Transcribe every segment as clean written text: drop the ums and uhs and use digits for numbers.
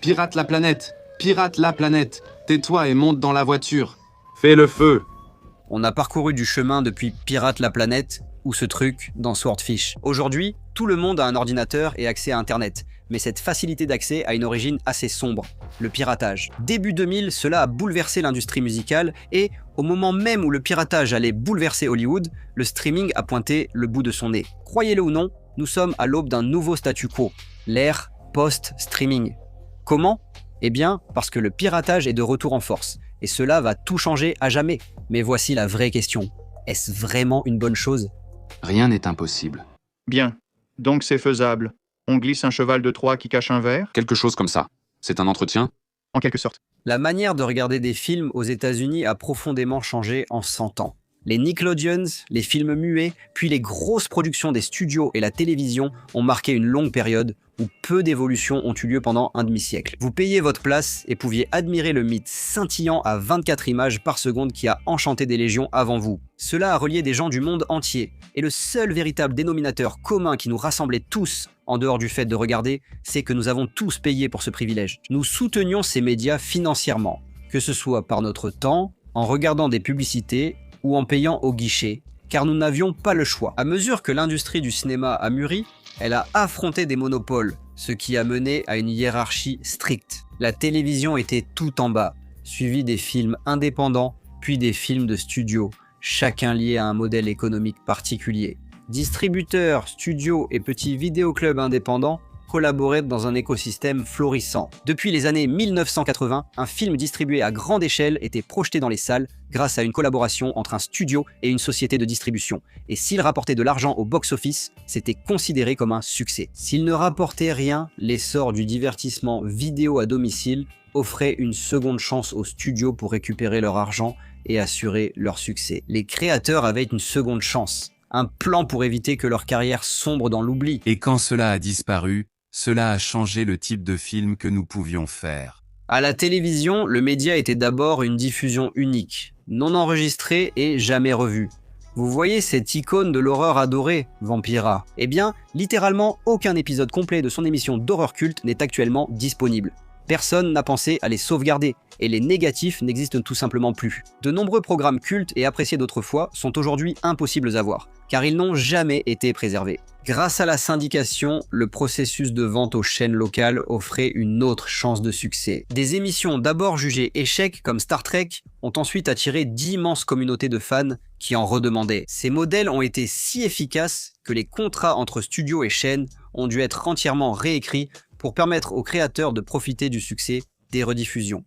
Pirate la planète! Pirate la planète! Tais-toi et monte dans la voiture. Fais le feu. On a parcouru du chemin depuis Pirate la planète ou ce truc dans Swordfish. Aujourd'hui, tout le monde a un ordinateur et accès à Internet. Mais cette facilité d'accès a une origine assez sombre, le piratage. Début 2000, cela a bouleversé l'industrie musicale et, au moment même où le piratage allait bouleverser Hollywood, le streaming a pointé le bout de son nez. Croyez-le ou non, nous sommes à l'aube d'un nouveau statu quo, l'ère post-streaming. Comment ? Eh bien, parce que le piratage est de retour en force. Et cela va tout changer à jamais. Mais voici la vraie question. Est-ce vraiment une bonne chose ? Rien n'est impossible. Bien. Donc c'est faisable. On glisse un cheval de Troie qui cache un verre ? Quelque chose comme ça. C'est un entretien? En quelque sorte. La manière de regarder des films aux États-Unis a profondément changé en 100 ans. Les Nickelodeons, les films muets, puis les grosses productions des studios et la télévision ont marqué une longue période où peu d'évolutions ont eu lieu pendant un demi-siècle. Vous payiez votre place et pouviez admirer le mythe scintillant à 24 images par seconde qui a enchanté des légions avant vous. Cela a relié des gens du monde entier. Et le seul véritable dénominateur commun qui nous rassemblait tous, en dehors du fait de regarder, c'est que nous avons tous payé pour ce privilège. Nous soutenions ces médias financièrement, que ce soit par notre temps, en regardant des publicités ou en payant au guichet, car nous n'avions pas le choix. À mesure que l'industrie du cinéma a mûri, elle a affronté des monopoles, ce qui a mené à une hiérarchie stricte. La télévision était tout en bas, suivi des films indépendants, puis des films de studio, chacun lié à un modèle économique particulier. Distributeurs, studios et petits vidéoclubs indépendants collaboraient dans un écosystème florissant. Depuis les années 1980, un film distribué à grande échelle était projeté dans les salles grâce à une collaboration entre un studio et une société de distribution. Et s'il rapportait de l'argent au box-office, c'était considéré comme un succès. S'il ne rapportait rien, l'essor du divertissement vidéo à domicile offrait une seconde chance aux studios pour récupérer leur argent et assurer leur succès. Les créateurs avaient une seconde chance, un plan pour éviter que leur carrière sombre dans l'oubli. Et quand cela a disparu, cela a changé le type de film que nous pouvions faire. À la télévision, le média était d'abord une diffusion unique, non enregistrée et jamais revue. Vous voyez cette icône de l'horreur adorée, Vampira? Eh bien, littéralement aucun épisode complet de son émission d'horreur culte n'est actuellement disponible. Personne n'a pensé à les sauvegarder, et les négatifs n'existent tout simplement plus. De nombreux programmes cultes et appréciés d'autrefois sont aujourd'hui impossibles à voir, car ils n'ont jamais été préservés. Grâce à la syndication, le processus de vente aux chaînes locales offrait une autre chance de succès. Des émissions d'abord jugées échecs comme Star Trek ont ensuite attiré d'immenses communautés de fans qui en redemandaient. Ces modèles ont été si efficaces que les contrats entre studios et chaînes ont dû être entièrement réécrits pour permettre aux créateurs de profiter du succès des rediffusions.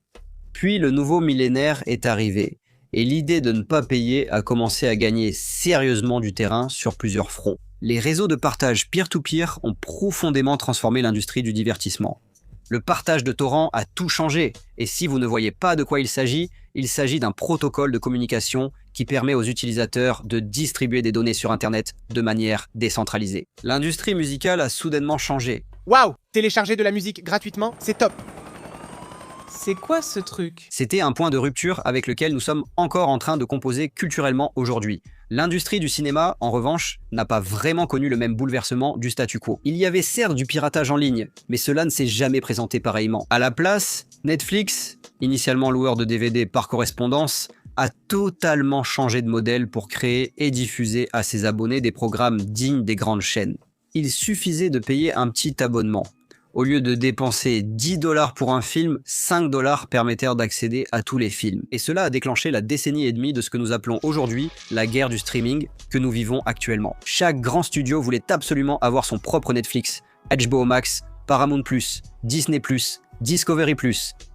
Puis le nouveau millénaire est arrivé, et l'idée de ne pas payer a commencé à gagner sérieusement du terrain sur plusieurs fronts. Les réseaux de partage peer-to-peer ont profondément transformé l'industrie du divertissement. Le partage de torrents a tout changé, et si vous ne voyez pas de quoi il s'agit d'un protocole de communication qui permet aux utilisateurs de distribuer des données sur Internet de manière décentralisée. L'industrie musicale a soudainement changé. Waouh! Télécharger de la musique gratuitement, c'est top! C'est quoi ce truc? C'était un point de rupture avec lequel nous sommes encore en train de composer culturellement aujourd'hui. L'industrie du cinéma, en revanche, n'a pas vraiment connu le même bouleversement du statu quo. Il y avait certes du piratage en ligne, mais cela ne s'est jamais présenté pareillement. À la place, Netflix, initialement loueur de DVD par correspondance, a totalement changé de modèle pour créer et diffuser à ses abonnés des programmes dignes des grandes chaînes. Il suffisait de payer un petit abonnement. Au lieu de dépenser 10 $ pour un film, 5 $ permettèrent d'accéder à tous les films. Et cela a déclenché la décennie et demie de ce que nous appelons aujourd'hui la guerre du streaming que nous vivons actuellement. Chaque grand studio voulait absolument avoir son propre Netflix, HBO Max, Paramount+, Disney+, Discovery+,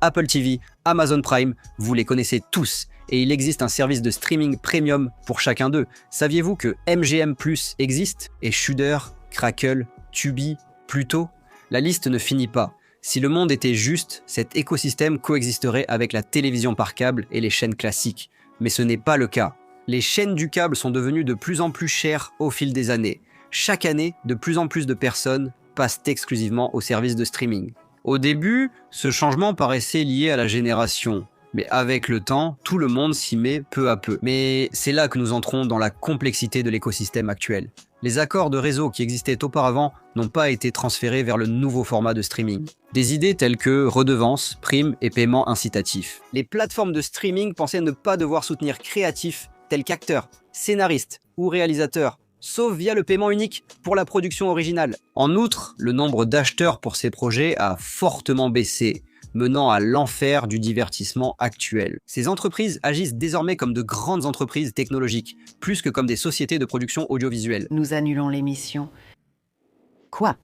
Apple TV, Amazon Prime, vous les connaissez tous. Et il existe un service de streaming premium pour chacun d'eux. Saviez-vous que MGM+ existe? Et Shudder, Crackle, Tubi, Pluto? La liste ne finit pas. Si le monde était juste, cet écosystème coexisterait avec la télévision par câble et les chaînes classiques. Mais ce n'est pas le cas. Les chaînes du câble sont devenues de plus en plus chères au fil des années. Chaque année, de plus en plus de personnes passent exclusivement au service de streaming. Au début, ce changement paraissait lié à la génération. Mais avec le temps, tout le monde s'y met peu à peu. Mais c'est là que nous entrons dans la complexité de l'écosystème actuel. Les accords de réseau qui existaient auparavant n'ont pas été transférés vers le nouveau format de streaming. Des idées telles que redevances, primes et paiements incitatifs. Les plateformes de streaming pensaient ne pas devoir soutenir créatifs tels qu'acteurs, scénaristes ou réalisateurs, sauf via le paiement unique pour la production originale. En outre, le nombre d'acheteurs pour ces projets a fortement baissé, menant à l'enfer du divertissement actuel. Ces entreprises agissent désormais comme de grandes entreprises technologiques, plus que comme des sociétés de production audiovisuelle. Nous annulons l'émission. Quoi?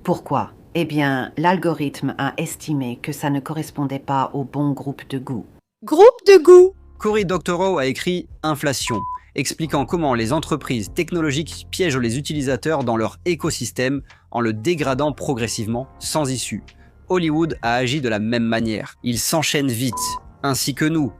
Pourquoi? Eh bien, l'algorithme a estimé que ça ne correspondait pas au bon groupe de goût. Groupe de goût. Cory Doctorow a écrit « Inflation », expliquant comment les entreprises technologiques piègent les utilisateurs dans leur écosystème en le dégradant progressivement, sans issue. Hollywood a agi de la même manière. Ils s'enchaînent vite, ainsi que nous,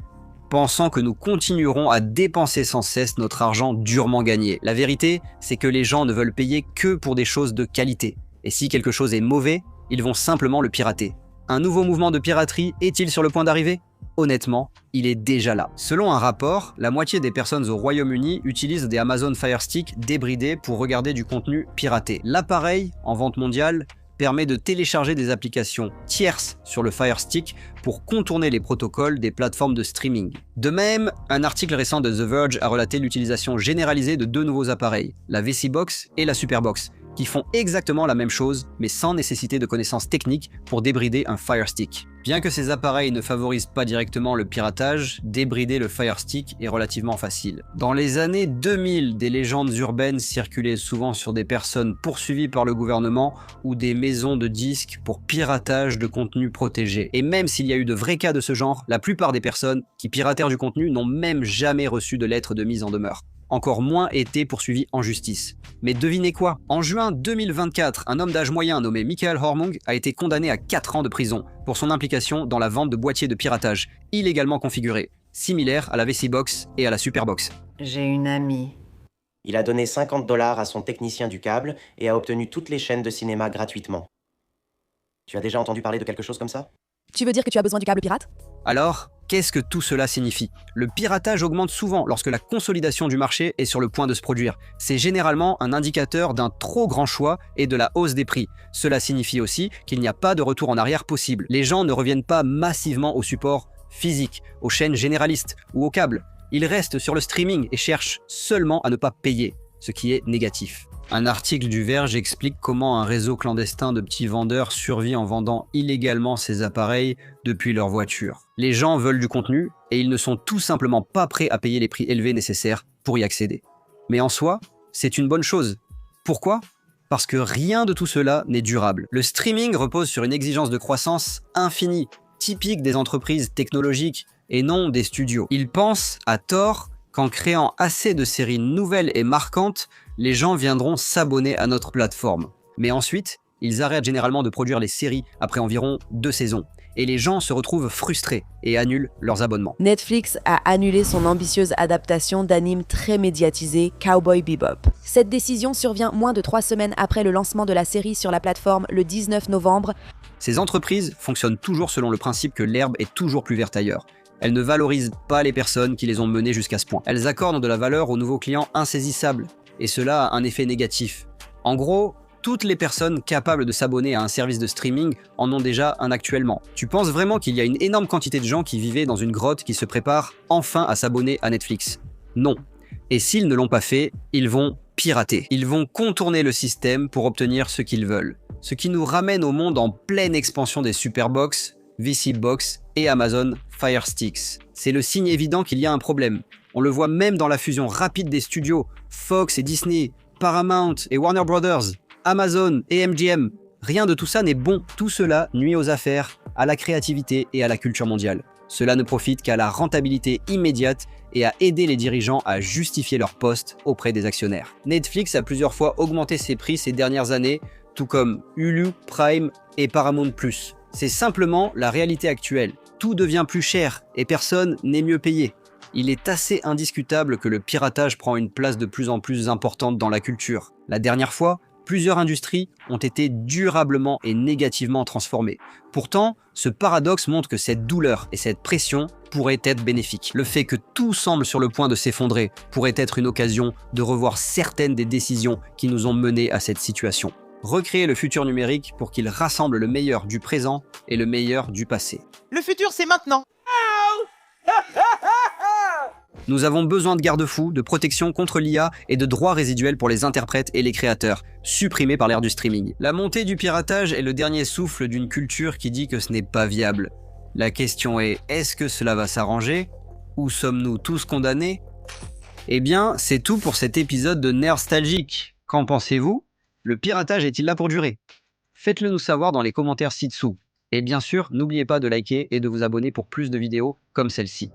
pensant que nous continuerons à dépenser sans cesse notre argent durement gagné. La vérité, c'est que les gens ne veulent payer que pour des choses de qualité. Et si quelque chose est mauvais, ils vont simplement le pirater. Un nouveau mouvement de piraterie est-il sur le point d'arriver ? Honnêtement, il est déjà là. Selon un rapport, la moitié des personnes au Royaume-Uni utilisent des Amazon Fire Stick débridés pour regarder du contenu piraté. L'appareil, en vente mondiale, permet de télécharger des applications tierces sur le Fire Stick pour contourner les protocoles des plateformes de streaming. De même, un article récent de The Verge a relaté l'utilisation généralisée de deux nouveaux appareils, la VC-Box et la Superbox, qui font exactement la même chose, mais sans nécessité de connaissances techniques pour débrider un Fire Stick. Bien que ces appareils ne favorisent pas directement le piratage, débrider le Fire Stick est relativement facile. Dans les années 2000, des légendes urbaines circulaient souvent sur des personnes poursuivies par le gouvernement ou des maisons de disques pour piratage de contenu protégé. Et même s'il y a eu de vrais cas de ce genre, la plupart des personnes qui piratèrent du contenu n'ont même jamais reçu de lettre de mise en demeure. Encore moins été poursuivis en justice. Mais devinez quoi? En juin 2024, un homme d'âge moyen nommé Michael Hormung a été condamné à 4 ans de prison pour son implication dans la vente de boîtiers de piratage illégalement configurés, similaires à la VC-Box et à la Superbox. J'ai une amie. Il a donné 50 $ à son technicien du câble et a obtenu toutes les chaînes de cinéma gratuitement. Tu as déjà entendu parler de quelque chose comme ça? Tu veux dire que tu as besoin du câble pirate? Alors, qu'est-ce que tout cela signifie? Le piratage augmente souvent lorsque la consolidation du marché est sur le point de se produire. C'est généralement un indicateur d'un trop grand choix et de la hausse des prix. Cela signifie aussi qu'il n'y a pas de retour en arrière possible. Les gens ne reviennent pas massivement au support physique, aux chaînes généralistes ou au câble. Ils restent sur le streaming et cherchent seulement à ne pas payer, ce qui est négatif. Un article du Verge explique comment un réseau clandestin de petits vendeurs survit en vendant illégalement ces appareils depuis leur voiture. Les gens veulent du contenu et ils ne sont tout simplement pas prêts à payer les prix élevés nécessaires pour y accéder. Mais en soi, c'est une bonne chose. Pourquoi ? Parce que rien de tout cela n'est durable. Le streaming repose sur une exigence de croissance infinie, typique des entreprises technologiques et non des studios. Ils pensent, à tort, qu'en créant assez de séries nouvelles et marquantes, les gens viendront s'abonner à notre plateforme. Mais ensuite, ils arrêtent généralement de produire les séries après environ 2 saisons. Et les gens se retrouvent frustrés et annulent leurs abonnements. Netflix a annulé son ambitieuse adaptation d'anime très médiatisé Cowboy Bebop. Cette décision survient moins de 3 semaines après le lancement de la série sur la plateforme le 19 novembre. Ces entreprises fonctionnent toujours selon le principe que l'herbe est toujours plus verte ailleurs. Elles ne valorisent pas les personnes qui les ont menées jusqu'à ce point. Elles accordent de la valeur aux nouveaux clients insaisissables. Et cela a un effet négatif. En gros, toutes les personnes capables de s'abonner à un service de streaming en ont déjà un actuellement. Tu penses vraiment qu'il y a une énorme quantité de gens qui vivaient dans une grotte qui se préparent enfin à s'abonner à Netflix? Non. Et s'ils ne l'ont pas fait, ils vont pirater. Ils vont contourner le système pour obtenir ce qu'ils veulent. Ce qui nous ramène au monde en pleine expansion des Superbox, VC-Box et Amazon Fire Sticks. C'est le signe évident qu'il y a un problème. On le voit même dans la fusion rapide des studios, Fox et Disney, Paramount et Warner Brothers, Amazon et MGM. Rien de tout ça n'est bon. Tout cela nuit aux affaires, à la créativité et à la culture mondiale. Cela ne profite qu'à la rentabilité immédiate et à aider les dirigeants à justifier leur poste auprès des actionnaires. Netflix a plusieurs fois augmenté ses prix ces dernières années, tout comme Hulu, Prime et Paramount+. C'est simplement la réalité actuelle. Tout devient plus cher et personne n'est mieux payé. Il est assez indiscutable que le piratage prend une place de plus en plus importante dans la culture. La dernière fois, Plusieurs industries ont été durablement et négativement transformées. Pourtant, ce paradoxe montre que cette douleur et cette pression pourraient être bénéfiques. Le fait que tout semble sur le point de s'effondrer pourrait être une occasion de revoir certaines des décisions qui nous ont menés à cette situation. Recréer le futur numérique pour qu'il rassemble le meilleur du présent et le meilleur du passé. Le futur, c'est maintenant. Nous avons besoin de garde-fous, de protection contre l'IA et de droits résiduels pour les interprètes et les créateurs, supprimés par l'ère du streaming. La montée du piratage est le dernier souffle d'une culture qui dit que ce n'est pas viable. La question est, est-ce que cela va s'arranger? Ou sommes-nous tous condamnés? Eh bien, c'est tout pour cet épisode de Nerdstalgique. Qu'en pensez-vous? Le piratage est-il là pour durer? Faites-le nous savoir dans les commentaires ci-dessous. Et bien sûr, n'oubliez pas de liker et de vous abonner pour plus de vidéos comme celle-ci.